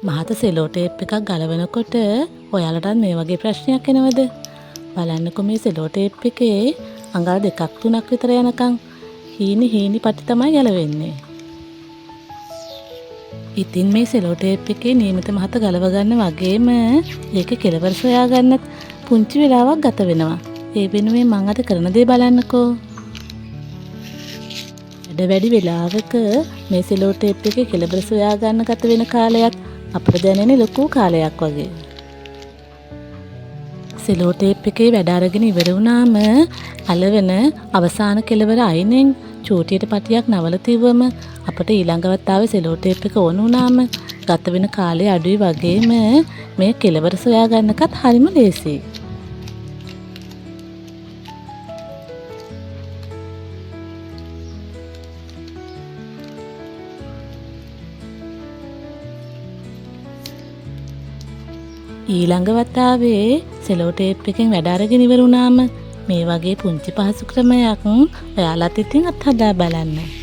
මහත cello tape එකක් ගලවනකොට ඔයාලටත් මේ වගේ ප්‍රශ්නයක් එනවද? බලන්නකො මේ සෙලෝ ටේප් එකේ අඟල් 2ක් 3ක් විතර යනකම් හීනි පටි තමයි ගැලවෙන්නේ. ඉතින් මේ සෙලෝ ටේප් එකේ නියමිත මහත ගලව ගන්න වගේම ඒකේ කෙලවර සොයා ගන්නත් පුංචි වෙලාවක් ගත වෙනවා. ඒ වෙනුවෙන් මම අද කරන දේ බලන්නකෝ. වැඩි වෙලාවක මේ සෙලෝ ටේප් එකේ කෙලවර සොයා ගන්න ගත වෙන කාලයක් අපිට දැනෙන්නේ ලොකු කාලයක් වගේ. සෙලෝ ටේප් එකේ වැඩ අරගෙන ඉවර වුණාම අලවන අවසාන කෙලවර අයිනෙන් චූටියට පටියක් නවල තිව්වම අපිට ඊළඟ වතාවේ සෙලෝ ටේප් එක ඕන වුණාම ගත වෙන කාලය අඩුයි වගේම මේ කෙලවර සොයා ගන්නකත් හරිම ලේසියි. ඊළඟ වතාවේ සෙලෝ ටේප් එකෙන් වැඩ අරගෙන ඉවර වුණාම මේ වගේ පුංචි පහසු ක්‍රමයක් ඔයාලත් ඉතින් අත්හදා බලන්න.